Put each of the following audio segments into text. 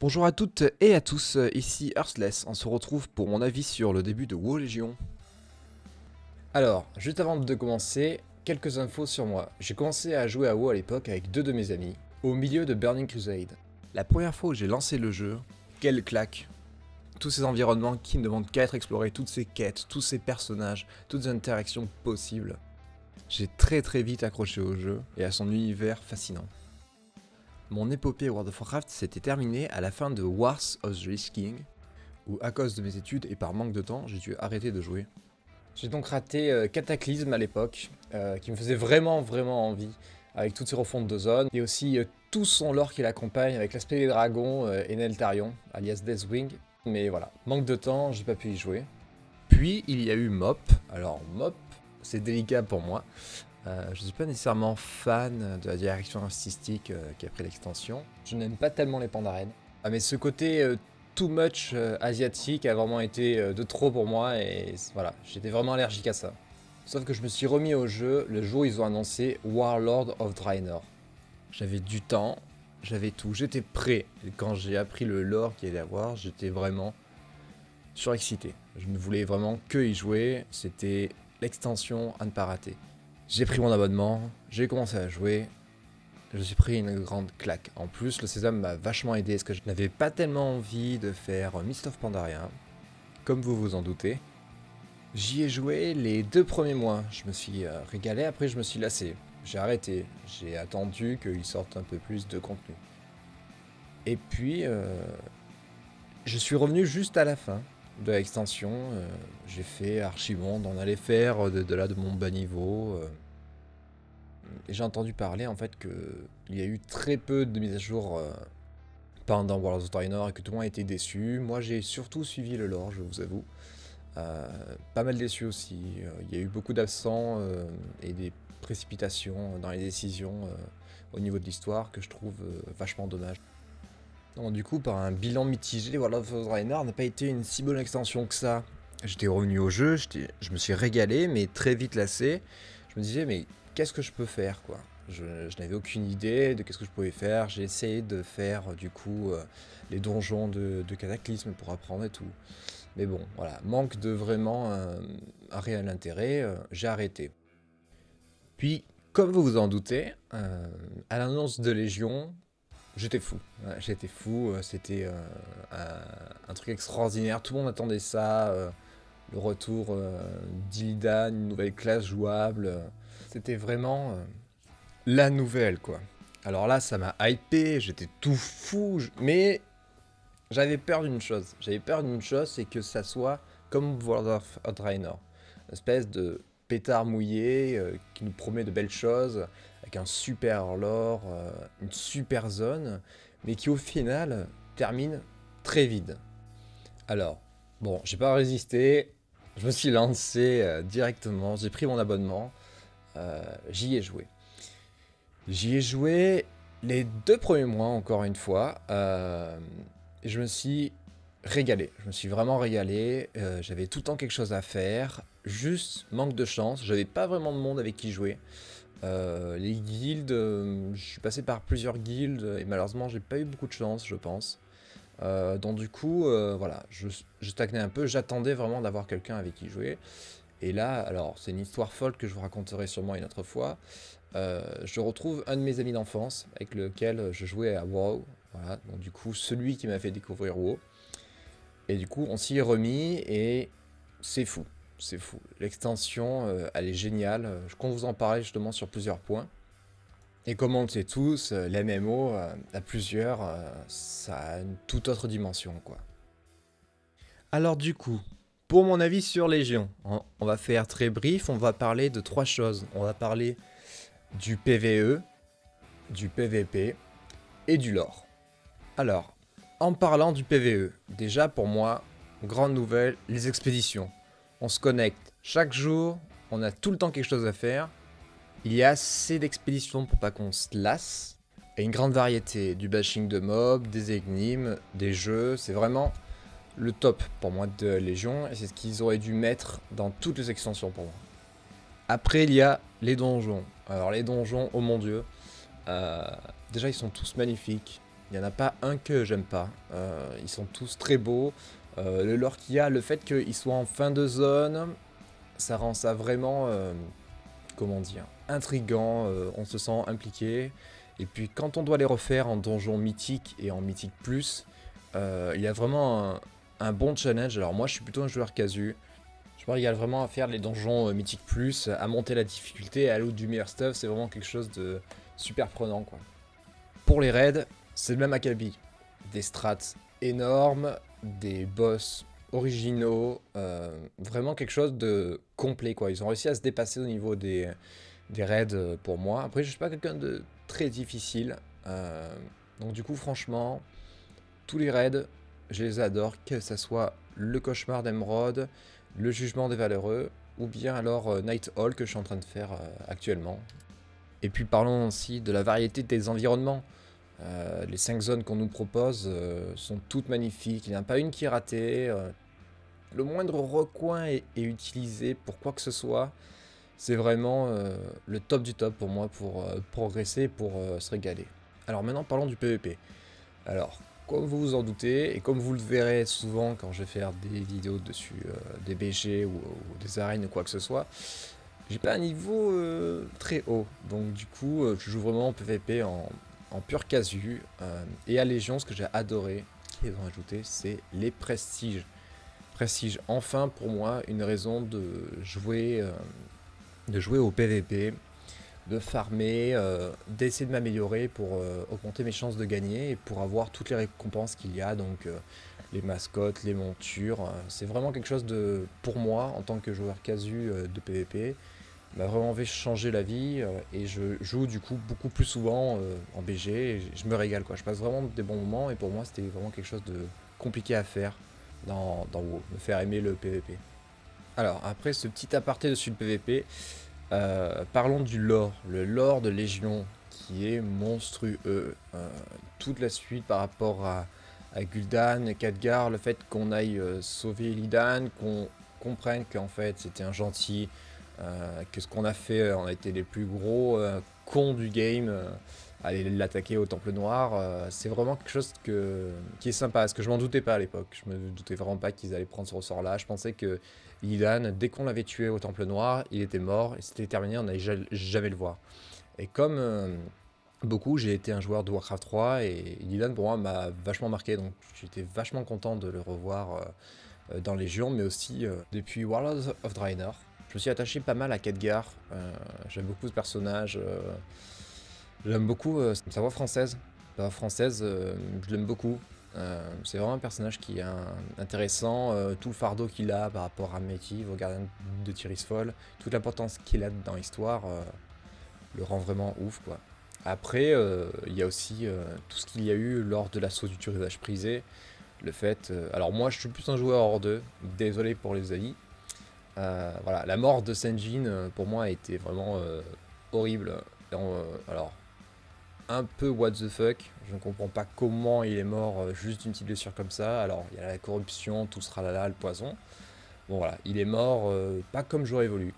Bonjour à toutes et à tous, ici Earthless, on se retrouve pour mon avis sur le début de WoW Légion. Alors, juste avant de commencer, quelques infos sur moi. J'ai commencé à jouer à WoW à l'époque avec deux de mes amis, au milieu de Burning Crusade. La première fois où j'ai lancé le jeu, quelle claque! Tous ces environnements qui ne demandent qu'à être explorés, toutes ces quêtes, tous ces personnages, toutes les interactions possibles. J'ai très vite accroché au jeu et à son univers fascinant. Mon épopée World of Warcraft s'était terminée à la fin de Wars of the Lich King, où à cause de mes études et par manque de temps, j'ai dû arrêter de jouer. J'ai donc raté Cataclysme à l'époque, qui me faisait vraiment envie, avec toutes ces refontes de zone, et aussi tout son lore qui l'accompagne, avec l'aspect des dragons et Neltarion, alias Deathwing. Mais voilà, manque de temps, j'ai pas pu y jouer. Puis il y a eu Mop. Alors Mop, c'est délicat pour moi. Je ne suis pas nécessairement fan de la direction artistique qui a pris l'extension. Je n'aime pas tellement les pandarènes. Ah, mais ce côté too much asiatique a vraiment été de trop pour moi et voilà, j'étais vraiment allergique à ça. Sauf que je me suis remis au jeu le jour où ils ont annoncé Warlord of Draenor. J'avais du temps, j'avais tout, j'étais prêt. Et quand j'ai appris le lore qu'il allait avoir, j'étais vraiment surexcité. Je ne voulais vraiment que y jouer, c'était l'extension à ne pas rater. J'ai pris mon abonnement, j'ai commencé à jouer, je me suis pris une grande claque. En plus, le sésame m'a vachement aidé parce que je n'avais pas tellement envie de faire Mist of Pandaria, comme vous vous en doutez. J'y ai joué les 2 premiers mois, je me suis régalé, après je me suis lassé. J'ai arrêté, j'ai attendu qu'il sorte un peu plus de contenu. Et puis, je suis revenu juste à la fin de l'extension, j'ai fait Archimonde, on allait faire de là de mon bas niveau. Et j'ai entendu parler en fait qu'il y a eu très peu de mises à jour pendant World of Draenor et que tout le monde a été déçu. Moi j'ai surtout suivi le lore, je vous avoue. Pas mal déçu aussi. Il y a eu beaucoup d'absents et des précipitations dans les décisions au niveau de l'histoire que je trouve vachement dommage. Donc, du coup, par un bilan mitigé, World of Draenor n'a pas été une si bonne extension que ça. J'étais revenu au jeu, je me suis régalé, mais très vite lassé. Je me disais, mais qu'est-ce que je peux faire, quoi? Je n'avais aucune idée de qu'est-ce que je pouvais faire. J'ai essayé de faire, du coup, les donjons de Cataclysme pour apprendre et tout. Mais bon, voilà, manque de vraiment un réel intérêt, j'ai arrêté. Puis, comme vous vous en doutez, à l'annonce de Légion, j'étais fou. Ouais, j'étais fou, c'était un truc extraordinaire. Tout le monde attendait ça. Le retour d'Illidan, une nouvelle classe jouable. C'était vraiment la nouvelle, quoi. Alors là, ça m'a hypé, j'étais tout fou, mais j'avais peur d'une chose. J'avais peur d'une chose, c'est que ça soit comme World of Draenor. Une espèce de pétard mouillé qui nous promet de belles choses, avec un super lore, une super zone, mais qui au final termine très vide. Alors, bon, j'ai pas résisté, je me suis lancé directement, j'ai pris mon abonnement, j'y ai joué. J'y ai joué les 2 premiers mois, encore une fois, et je me suis régalé. Je me suis vraiment régalé, j'avais tout le temps quelque chose à faire, juste manque de chance, j'avais pas vraiment de monde avec qui jouer. Les guildes, je suis passé par plusieurs guildes, et malheureusement j'ai pas eu beaucoup de chance, je pense. Donc du coup, voilà, je stagnais un peu, j'attendais vraiment d'avoir quelqu'un avec qui jouer. Et là, alors c'est une histoire folle que je vous raconterai sûrement une autre fois. Je retrouve un de mes amis d'enfance avec lequel je jouais à WoW. Voilà, donc du coup, celui qui m'a fait découvrir WoW. Et du coup, on s'y est remis et c'est fou. C'est fou. L'extension, elle est géniale. Je compte vous en parler justement sur plusieurs points. Et comme on le sait tous, l'MMO à plusieurs, ça a une toute autre dimension, quoi. Alors du coup, pour mon avis sur Légion, on va faire très brief, on va parler de 3 choses. On va parler du PvE, du PvP et du lore. Alors, en parlant du PvE, déjà pour moi, grande nouvelle, les expéditions. On se connecte chaque jour, on a tout le temps quelque chose à faire. Il y a assez d'expéditions pour pas qu'on se lasse. Et une grande variété, du bashing de mobs, des énigmes, des jeux, c'est vraiment le top pour moi de Légion. Et c'est ce qu'ils auraient dû mettre dans toutes les extensions pour moi. Après, il y a les donjons. Alors les donjons, oh mon dieu. Déjà, ils sont tous magnifiques. Il n'y en a pas un que j'aime pas. Ils sont tous très beaux. Le lore qu'il y a, le fait qu'ils soient en fin de zone, ça rend ça vraiment, comment dire, intriguant. On se sent impliqué. Et puis quand on doit les refaire en donjon mythique et en mythique plus, il y a vraiment un bon challenge. Alors moi je suis plutôt un joueur casu. Je me régale vraiment à faire les donjons mythiques plus, à monter la difficulté, à loot du meilleur stuff. C'est vraiment quelque chose de super prenant quoi. Pour les raids, c'est le même acabit. Des strats énormes, des boss originaux, vraiment quelque chose de complet quoi. Ils ont réussi à se dépasser au niveau des raids pour moi. Après je suis pas quelqu'un de très difficile, donc du coup franchement, tous les raids, je les adore, que ce soit le cauchemar d'Emeraude, le jugement des valeureux, ou bien alors Night Hall que je suis en train de faire actuellement. Et puis parlons aussi de la variété des environnements. Les 5 zones qu'on nous propose sont toutes magnifiques, il n'y en a pas une qui est ratée. Le moindre recoin est utilisé pour quoi que ce soit. C'est vraiment le top du top pour moi pour progresser, pour se régaler. Alors maintenant parlons du PVP. Alors, comme vous vous en doutez, et comme vous le verrez souvent quand je vais faire des vidéos dessus, des BG ou des arènes ou quoi que ce soit, j'ai pas un niveau très haut. Donc du coup, je joue vraiment en PVP en pur casu. Et à Légion, ce que j'ai adoré, qui est rajouté, c'est les prestiges. Prestige, enfin pour moi, une raison de jouer au PVP, de farmer, d'essayer de m'améliorer pour augmenter mes chances de gagner et pour avoir toutes les récompenses qu'il y a, donc les mascottes, les montures. C'est vraiment quelque chose de, pour moi, en tant que joueur casu de PVP, m'a vraiment fait changer la vie et je joue du coup beaucoup plus souvent en BG et je me régale quoi. Je passe vraiment des bons moments et pour moi c'était vraiment quelque chose de compliqué à faire dans WoW, me faire aimer le PVP. Alors après ce petit aparté dessus le PVP, parlons du lore, le lore de Légion qui est monstrueux. Toute la suite par rapport à Gul'dan, Khadgar, le fait qu'on aille sauver Illidan, qu'on comprenne qu'en fait c'était un gentil, que ce qu'on a fait, on a été les plus gros cons du game, aller l'attaquer au Temple Noir, c'est vraiment quelque chose qui est sympa, parce que je m'en doutais pas à l'époque, je me doutais vraiment pas qu'ils allaient prendre ce ressort là, je pensais que Illidan, dès qu'on l'avait tué au Temple Noir, il était mort, et c'était terminé, on n'allait jamais le voir. Et comme beaucoup, j'ai été un joueur de Warcraft 3, et Illidan pour moi m'a vachement marqué, donc j'étais vachement content de le revoir dans Légion, mais aussi depuis Warlords of Draenor. Je me suis attaché pas mal à Khadgar, j'aime beaucoup ce personnage, j'aime beaucoup sa voix française. Sa voix française, je l'aime beaucoup. C'est vraiment un personnage qui est intéressant, tout le fardeau qu'il a par rapport à Métive, au gardien de Tirisfol, toute l'importance qu'il a dans l'histoire le rend vraiment ouf quoi. Après, il y a aussi tout ce qu'il y a eu lors de l'assaut du turisage prisé, le fait... alors moi je suis plus un joueur hors 2, désolé pour les amis. Voilà, la mort de Sen'jin pour moi a été vraiment horrible. Alors, un peu what the fuck, je ne comprends pas comment il est mort juste d'une petite blessure comme ça. Alors, il y a la corruption, tout sera là, le poison. Bon voilà, il est mort pas comme j'aurais voulu.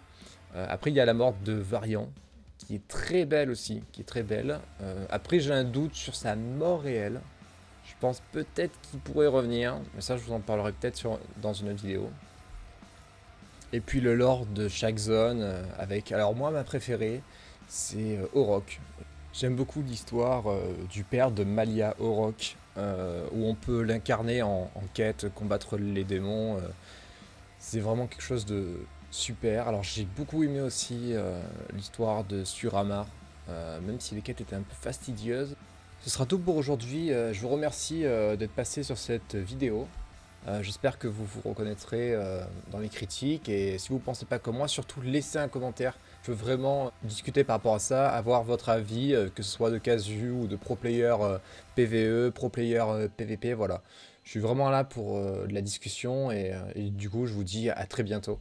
Après, il y a la mort de Varian, qui est très belle aussi, qui est très belle. Après, j'ai un doute sur sa mort réelle. Je pense peut-être qu'il pourrait revenir, mais ça, je vous en parlerai peut-être dans une autre vidéo. Et puis le lore de chaque zone avec... Alors moi, ma préférée, c'est Orok. J'aime beaucoup l'histoire du père de Malia Orok, où on peut l'incarner en quête, combattre les démons. C'est vraiment quelque chose de super. Alors j'ai beaucoup aimé aussi l'histoire de Suramar, même si les quêtes étaient un peu fastidieuses. Ce sera tout pour aujourd'hui. Je vous remercie d'être passé sur cette vidéo. J'espère que vous vous reconnaîtrez dans les critiques et si vous ne pensez pas comme moi, surtout laissez un commentaire. Je veux vraiment discuter par rapport à ça, avoir votre avis, que ce soit de casu ou de pro player PVE, pro player PVP, voilà. Je suis vraiment là pour de la discussion et du coup je vous dis à très bientôt.